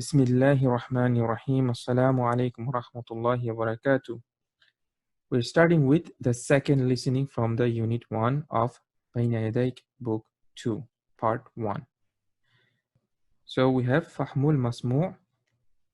Bismillahir Rahmanir Rahim. Assalamu alaikum wa rahmatullahi wa barakatuh. We're starting with the second listening from the Unit 1 of Bayna Yadayk Book 2, Part 1. So we have Fahmul Masmu'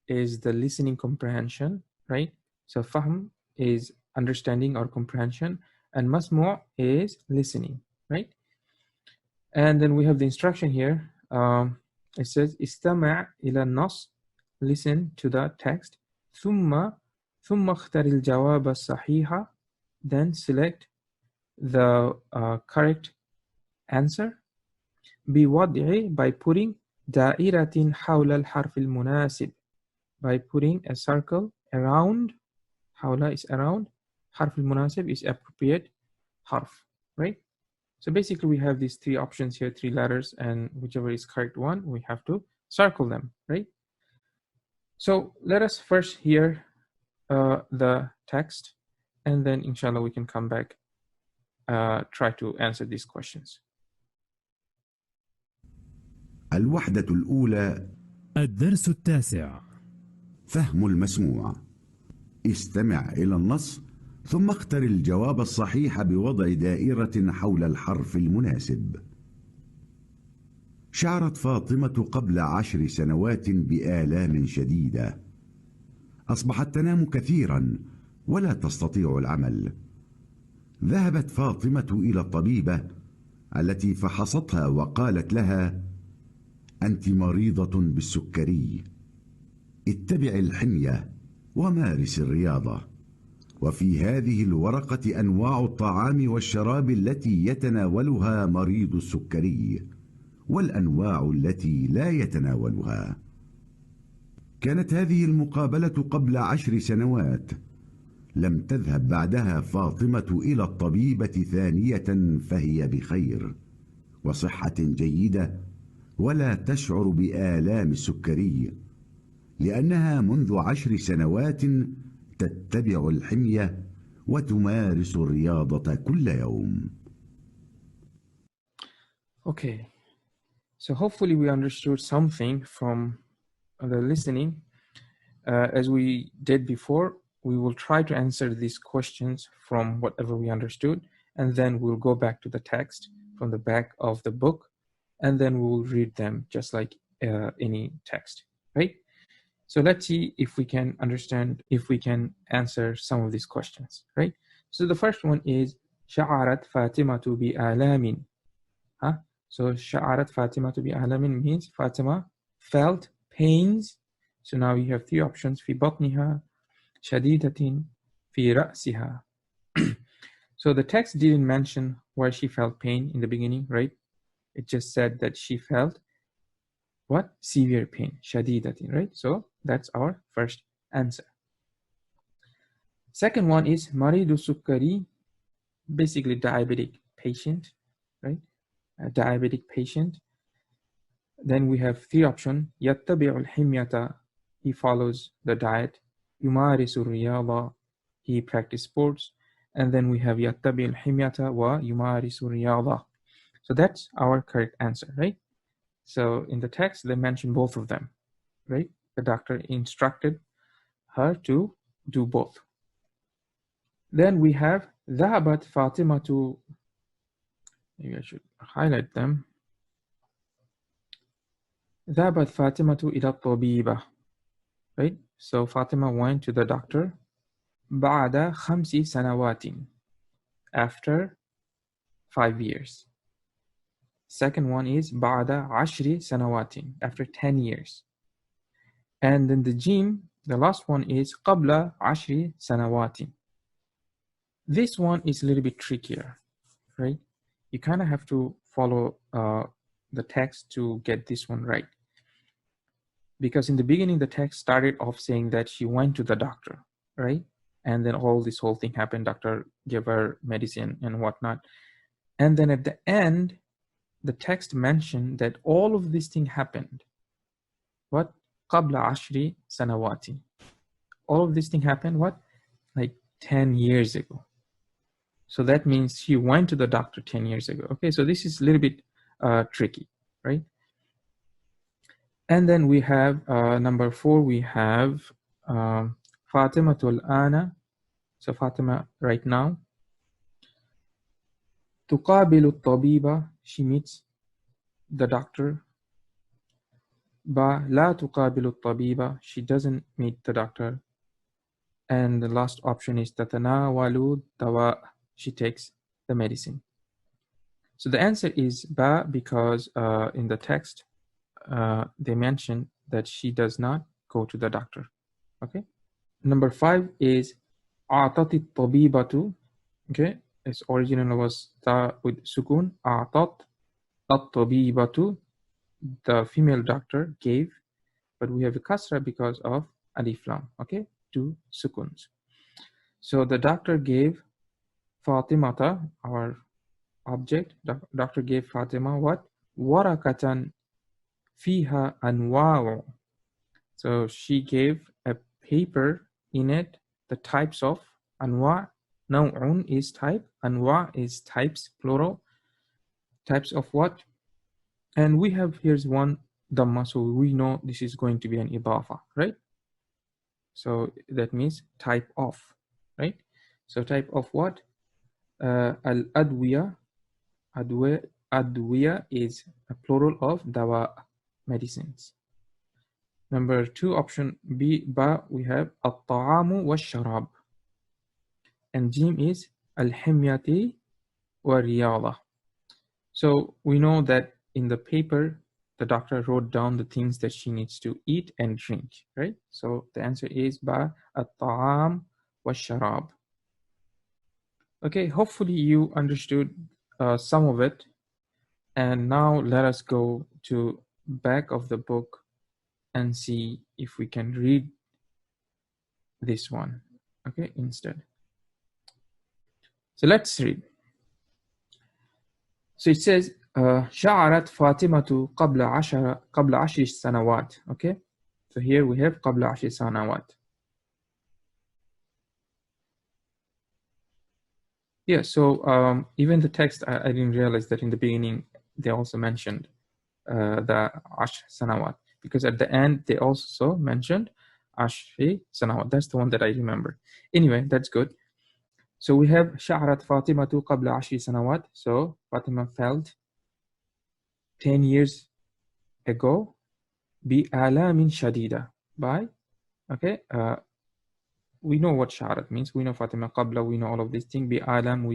is the listening comprehension, right? So Fahm is understanding or comprehension, and Masmu' is listening, right? And then we have the instruction here. It says, Istama' ila nas, listen to the text. ثم اختر الجواب الصحيح, then select the correct answer. بوضع, by putting دائرة حول الحرف المناسب, by putting a circle around. حول is around. حرف المناسب is appropriate harf, right? So basically we have these three options here, three letters, and whichever is correct one, we have to circle them, right? So let us first hear the text, and then inshallah we can come back, try to answer these questions. الوحدة الأولى. الدرس التاسع. فهم المسموع. استمع إلى النص ثم اختر الجواب الصحيح بوضع دائرة حول الحرف المناسب. شعرت فاطمة قبل 10 سنوات بآلام شديدة. أصبحت تنام كثيرا ولا تستطيع العمل. ذهبت فاطمة إلى الطبيبة التي فحصتها وقالت لها: أنت مريضة بالسكري، اتبع الحمية ومارس الرياضة. وفي هذه الورقة أنواع الطعام والشراب التي يتناولها مريض السكري والأنواع التي لا يتناولها. كانت هذه المقابلة قبل 10 سنوات. لم تذهب بعدها فاطمة إلى الطبيبة ثانية، فهي بخير وصحة جيدة ولا تشعر بآلام السكري، لأنها منذ 10 سنوات تتبع الحمية وتمارس الرياضة كل يوم. Okay, so hopefully we understood something from the listening. As we did before, we will try to answer these questions from whatever we understood, and then we'll go back to the text from the back of the book, and then we will read them just like any text, right? So let's see if we can understand, if we can answer some of these questions, right? So the first one is شعرت فاطمة بآلام. So شعرت فاطمة بآلام means Fatima felt pains. So now we have three options: في بطنها, شديدة, في رأسها. So the text didn't mention where she felt pain in the beginning, right? It just said that she felt what? Severe pain, shadidatin, right? So that's our first answer. Second one is maridu sukkari, basically diabetic patient, right? A diabetic patient. Then we have three options: yattabi'u al-himyata, he follows the diet; yumarisu riyada, he practices sports; and then we have yattabi'u al-himyata wa yumarisu riyada. So that's our correct answer, right? So in the text, they mention both of them, right? The doctor instructed her to do both. Then we have ذهبت فاطمة, maybe I should highlight them. ذهبت فاطمة إلى الطبيبة, right? So Fatima went to the doctor بعد 5 سنوات, after 5 years. Second one is بعد 10 سنوات, after 10 years. And then the jim, the last one is قبل 10 سنوات. This one is a little bit trickier, right? You kind of have to follow the text to get this one right. Because in the beginning, the text started off saying that she went to the doctor, right? And then this whole thing happened. Doctor gave her medicine and whatnot. And then at the end, the text mentioned that all of this thing happened. What? قبل 10 سنوات. All of this thing happened, what? Like 10 years ago. So that means she went to the doctor 10 years ago. Okay, so this is a little bit tricky, right? And then we have number 4, we have Fatimatul Ana. So Fatima right now. تقابل الطبيبة, she meets the doctor. لا تقابل الطبيبة, she doesn't meet the doctor. And the last option is تتناول الدواء, she takes the medicine. So the answer is ba, because in the text they mention that she does not go to the doctor. Okay. Number 5 is أعطت الطبيبة. Okay, its original was ta with sukun. أعطت الطبيبة, the female doctor gave, but we have a kasra because of alif lam. Okay, 2 sukuns. So the doctor gave Fatimata, our object. Doctor gave Fatima what? Warakatan fiha anwa'u. So she gave a paper in it, the types of anwa'. Naw'un is type, anwa' is types, plural. Types of what? And we have, here's one dhamma, so we know this is going to be an idafa, right? So that means type of, right? So type of what? Al-adwiya. Adwiya is a plural of dawa, medicines. Number 2, option B, ba, we have at-ta'amu wa-sharab. And jim is al-himyati wa-riyada. So we know that in the paper, the doctor wrote down the things that she needs to eat and drink, right? So the answer is ba, at-ta'am wa-sharab. Okay, hopefully you understood some of it. And now let us go to back of the book and see if we can read this one, okay, instead. So let's read. So it says, شعرت فاطمة قبل 10 سنوات. Okay, so here we have قبل 10 سنوات. Yeah, so even the text, I didn't realize that in the beginning they also mentioned the 10 سنوات, because at the end they also mentioned 10 سنوات. That's the one that I remember. Anyway, that's good. So we have شعرت فاطمة قبل 10 سنوات. So Fatima felt 10 years ago بآلام شديدة, by, okay, we know what شعرت means. We know Fatima قبل, we know all of these things. بآلام,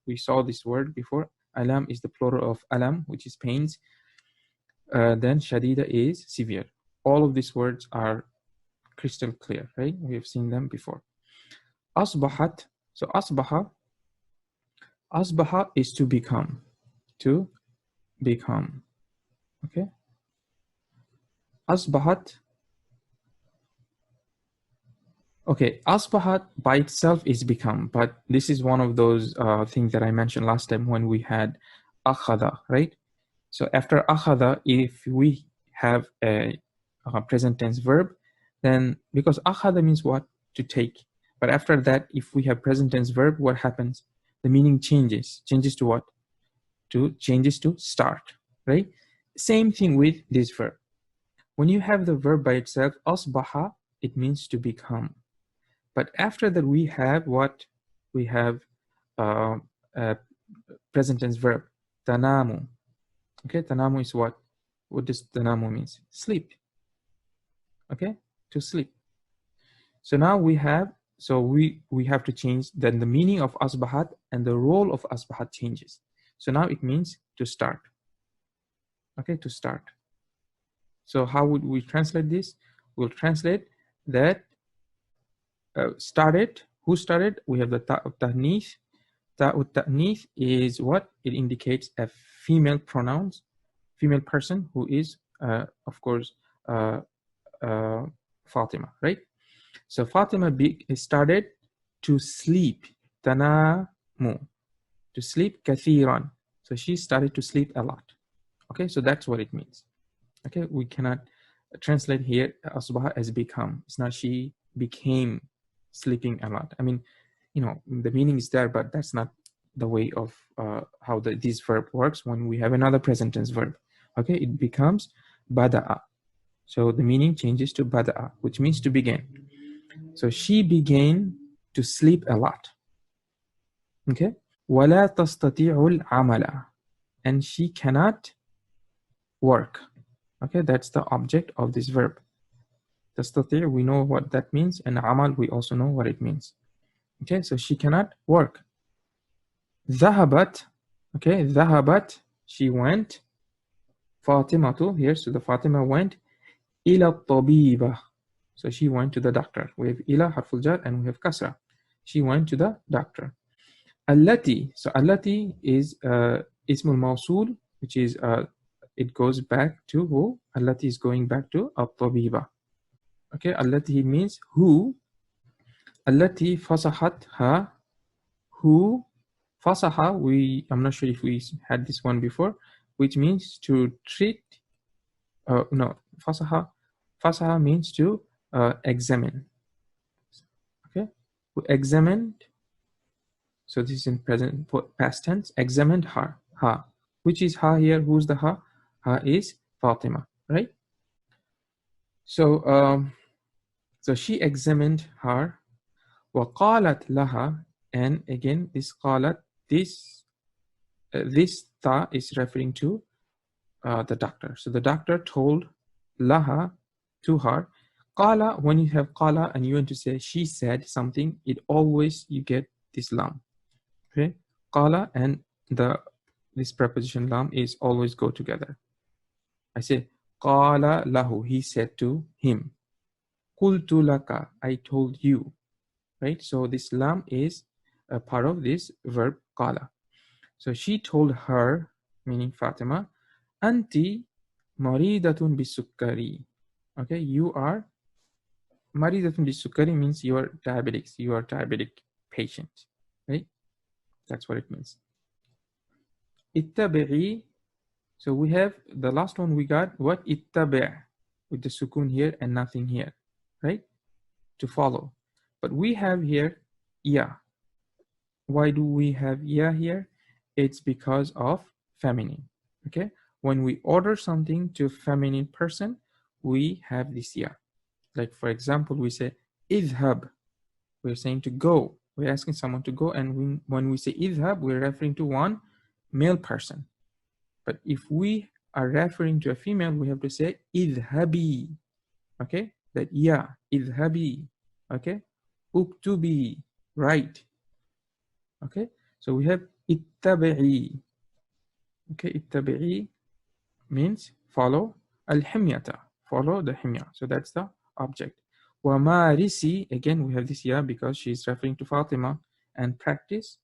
we saw this word before. Alam is the plural of alam, which is pains. Then shadida is severe. All of these words are crystal clear, right? We have seen them before. Asbahat, so asbaha is to become, okay? Asbahat, okay, asbahat by itself is become, but this is one of those things that I mentioned last time when we had akhada, right? So after akhada, if we have a present tense verb, then because akhada means what? To take. But after that, if we have present tense verb, what happens? The meaning changes. Changes to what? Changes to start, right? Same thing with this verb. When you have the verb by itself, asbaha, it means to become. But after that, we have what? We have present tense verb, tanamu. Okay, tanamu is what? What does tanamu means? Sleep. Okay, to sleep. So now we have, so we have to change, then the meaning of asbahat and the role of asbahat changes. So now it means to start. Okay, to start. So how would we translate this? We'll translate that started. Who started? We have the ta'ut ta'nith. Ta'ut ta'nith is what? It indicates a female pronouns, female person who is, of course, Fatima, right? So Fatima started to sleep. Tanamu, to sleep kathiran. So she started to sleep a lot. Okay, so that's what it means. Okay, we cannot translate here asbaha as become. It's not she became sleeping a lot. I mean, you know, the meaning is there, but that's not the way of how this verb works when we have another present tense verb. Okay, it becomes bada'a. So the meaning changes to bada'a, which means to begin. So she began to sleep a lot. Okay. ولا تستطيع العمل, and she cannot work. Okay, that's the object of this verb. تستطيع, we know what that means, and عمل, we also know what it means. Okay, so she cannot work. ذهبت, okay, ذهبت, she went. فاطمة, here, so the Fatima went. إلى الطبيبة, so she went to the doctor. We have إلى حرف الجر and we have كسرة. She went to the doctor. التي, so التي is اسم الموصول, which is it goes back to who? التي is going back to الطبيبة. Okay, التي means who. التي فصحتها, who. فصح, I'm not sure if we had this one before, which means to treat. No, fasaha means to examine. Okay, who examined. So this is in present past tense. Examined her. Ha. Which is ha here? Who's the ha? Ha is Fatima, right? So so she examined her. وقالت لها, and again this قالت, this ta is referring to the doctor. So the doctor told laha, to her. Qala, when you have qala and you want to say she said something, it always you get this lam. Okay, qala and this preposition lam is always go together. I say qala lahu, he said to him. Qultu laka, I told you. Right, so this lam is a part of this verb qala. So she told her, meaning Fatima, Anti maridatun bisukkari. Okay, you are maridatun bisukkari means you are diabetic. You are diabetic patient, right? That's what it means. Ittabi'i. So we have the last one we got what? Ittabi' with the sukun here and nothing here, right? To follow. But we have here ya. Why do we have ya here? It's because of feminine. Okay, when we order something to a feminine person, we have this ya. Like for example, we say idhab. We're saying to go. We're asking someone to go, and when we say idhab, we're referring to one male person. But if we are referring to a female, we have to say idhabi. Okay, that ya, idhabi. Okay, uktubi, right. Okay, so we have ittabi'i. Okay, ittabi'i means follow. Al-himyata, follow the himya. So that's the object. Wa marisi, again we have this ya because she's referring to Fatima, and practice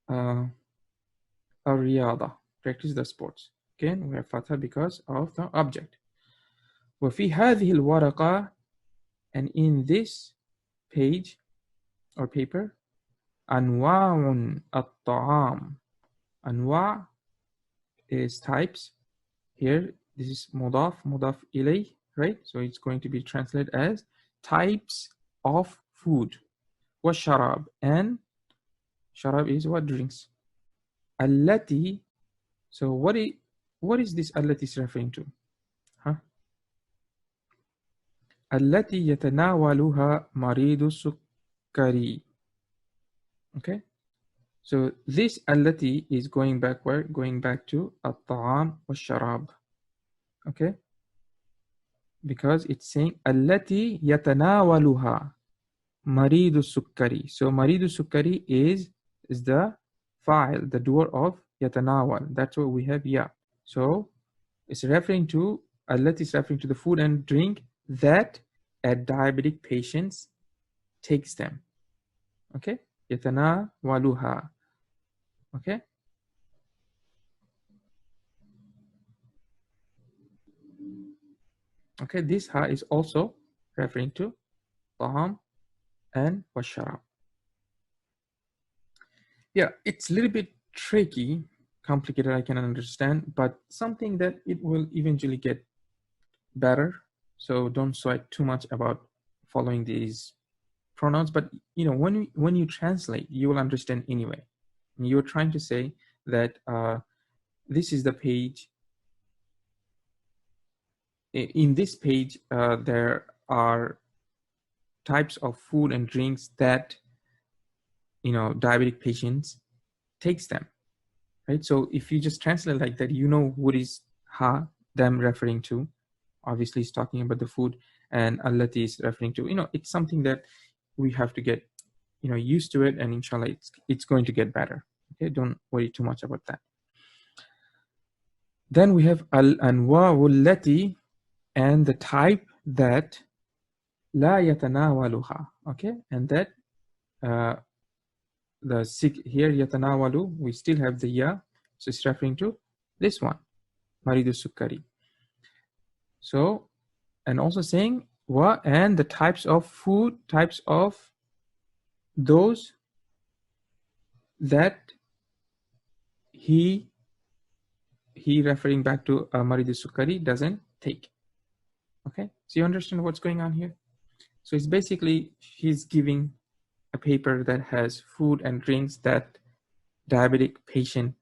al-riyada, practice the sports. Again we have fatha because of the object. Wa fi hadhihi al-waraqa, and in this page or paper, anwa'un at-ta'am. Anwa' is types. Here, this is mudaf ilay, right? So it's going to be translated as types of food. Wa sharab, and sharab is what? Drinks. Allati, so what is this allati is referring to? Huh? Allati yatanawaluha maridu sukkari. Okay, so this allati is going backward, going back to at-ta'am wa sharab. Okay, because it's saying allati yatanawaluha maridu sukkari. So maridu sukkari is the fa'il, the doer of yatanawal. That's what we have here. So it's referring to, allati is referring to the food and drink that a diabetic patient takes them. Okay, yatanawaluha. Okay, okay, this ha is also referring to ta'am and washarab. Yeah, it's a little bit tricky, complicated, I can understand, but something that it will eventually get better. So don't sweat too much about following these pronouns, but you know, when you translate, you will understand anyway. And you're trying to say that this is the page in this page, there are types of food and drinks that, diabetic patients takes them, right? So if you just translate like that, what is ha, them referring to. Obviously, it's talking about the food, and allati is referring to, it's something that we have to get, used to it, and inshallah, it's going to get better. Okay, don't worry too much about that. Then we have al-anwa'u allati, and the type that la yatanawaluha. Okay, and that the here yatanawalu, we still have the ya, so it's referring to this one, maridu sukkari. So, and also saying wa, and the types of food, types of those that he referring back to maridu sukkari doesn't take. Okay, so you understand what's going on here? So it's basically he's giving a paper that has food and drinks that diabetic patient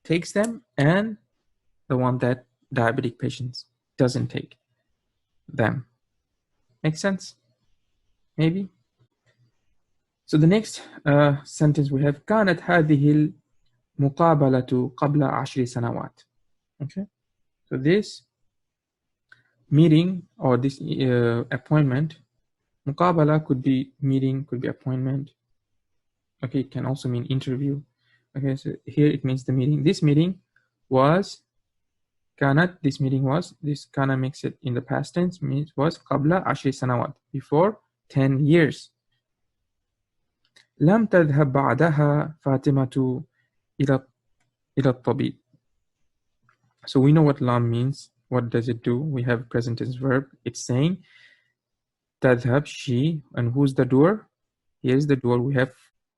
takes them, and the one that diabetic patients doesn't take them. Make sense? Maybe? So the next sentence we have كانت هذه المقابلة قبل 10 سنوات. Okay, so this meeting or this appointment, muqabala could be meeting, could be appointment. Okay, it can also mean interview. Okay, so here it means the meeting. This meeting was kanat. This meeting was, this kana makes it in the past tense, means was qabla 10 sanawat, before 10 years. لم تذهب بعدها فاطمة إلى الطبيب. So we know what lam means. What does it do? We have present tense verb. It's saying tadhab, she, and who's the doer? Here's the doer we have.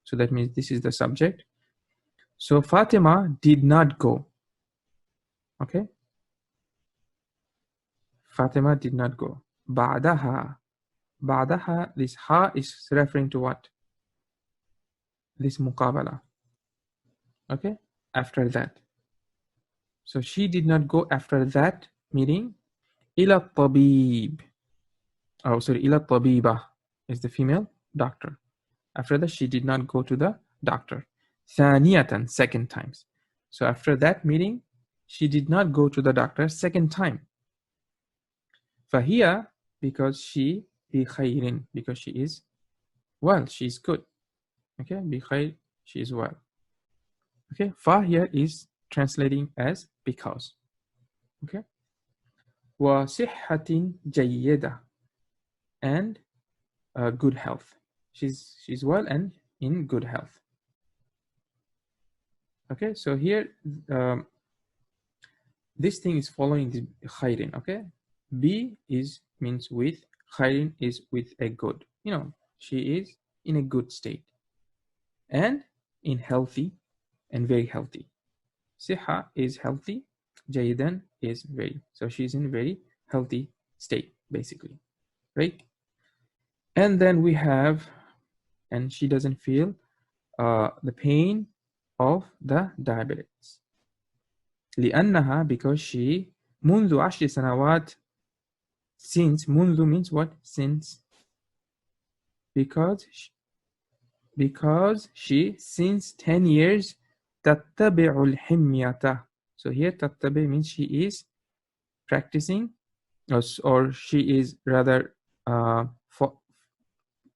So that means this is the subject. So Fatima did not go. Okay. Fatima did not go. Ba'daha. Ba'daha, this ha is referring to what? This muqabala. Okay. After that. So she did not go after that meeting. Ila tabib. Oh, sorry. Ila tabiba is the female doctor. After that, she did not go to the doctor. Thaniyatan, second times. So after that meeting, she did not go to the doctor second time. Fahiya, because she, bi khayrin, because she is well, she is good. Okay, bi khayr, she is well. Okay, fa here is translating as because. Okay. Wa sihhatin jayyida, and good health. She's well and in good health. Okay, so here this thing is following the khairin. Okay, B is means with, khairin is with a good. She is in a good state and in healthy and very healthy. Siha is healthy, jayidan is very. So she's in a very healthy state, basically, right? And then we have, and she doesn't feel the pain of the diabetes. لأنها, because she, منذ 10 سنوات, since, منذ means what? Since. Because she since 10 years تتبع الحمية. So here تتبع means she is practicing, or she is rather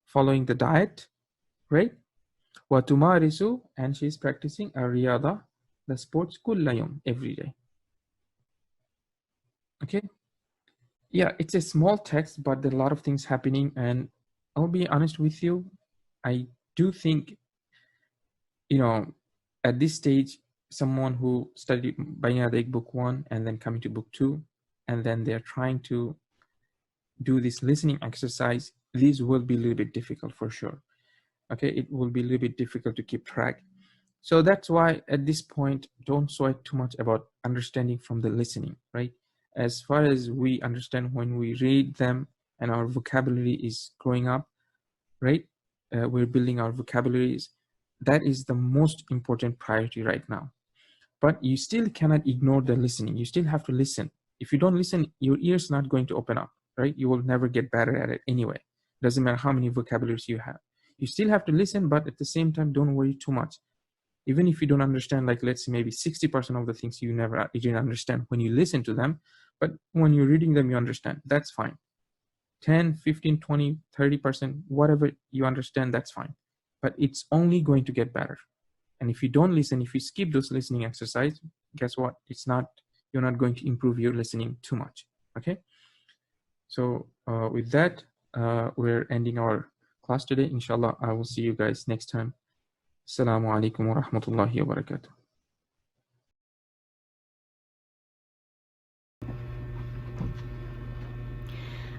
following the diet, right? وتمارس, and she is practicing الرياضة, the sports, كل يوم, every day. Okay. Yeah, it's a small text, but there are a lot of things happening, and I'll be honest with you, I do think, at this stage, someone who studied Bayna book 1 and then coming to book 2, and then they're trying to do this listening exercise, these will be a little bit difficult for sure. Okay, it will be a little bit difficult to keep track. So that's why at this point, don't sweat too much about understanding from the listening, right? As far as we understand when we read them and our vocabulary is growing up, right? We're building our vocabularies. That is the most important priority right now. But you still cannot ignore the listening. You still have to listen. If you don't listen, your ear's not going to open up, right? You will never get better at it anyway. Doesn't matter how many vocabularies you have. You still have to listen, but at the same time, don't worry too much. Even if you don't understand, like let's say maybe 60% of the things you didn't understand when you listen to them, but when you're reading them, you understand. That's fine. 10, 15, 20, 30%, whatever you understand, that's fine. But it's only going to get better. And if you don't listen, if you skip those listening exercise, guess what? You're not going to improve your listening too much. Okay. So with that, we're ending our class today. Inshallah, I will see you guys next time. Assalamu alaikum wa rahmatullahi wa barakatuh.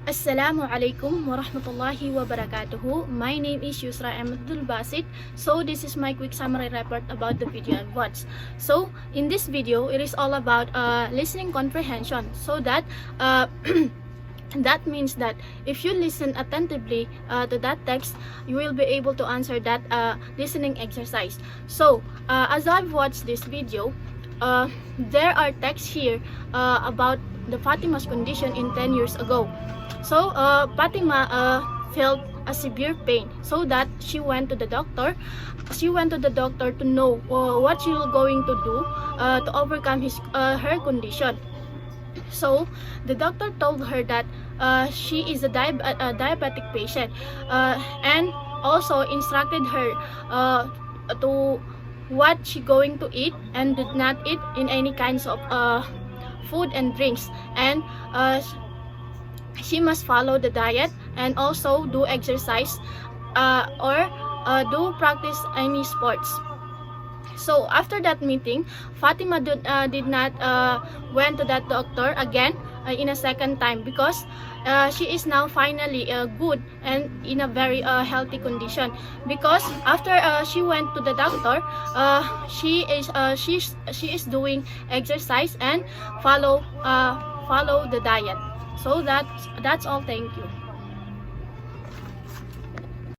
Assalamu alaikum wa rahmatullahi wa barakatuhu. My name is Yusrah Abdulbasit. So this is my quick summary report about the video I've watched. So in this video, it is all about listening comprehension. So that that means that if you listen attentively to that text, you will be able to answer that listening exercise. So as I've watched this video, there are texts here about the Fatima's condition in 10 years ago. So Fatima felt a severe pain, so that she went to the doctor. She went to the doctor to know what she was going to do to overcome her condition. So the doctor told her that she is a diabetic patient, and also instructed her to what she going to eat and did not eat in any kinds of food and drinks, and she must follow the diet and also do exercise or do practice any sports. So after that meeting, Fatima did not went to that doctor again in a second time, because she is now finally good and in a very healthy condition. Because after she went to the doctor, she is doing exercise and follow the diet. So that's all. Thank you.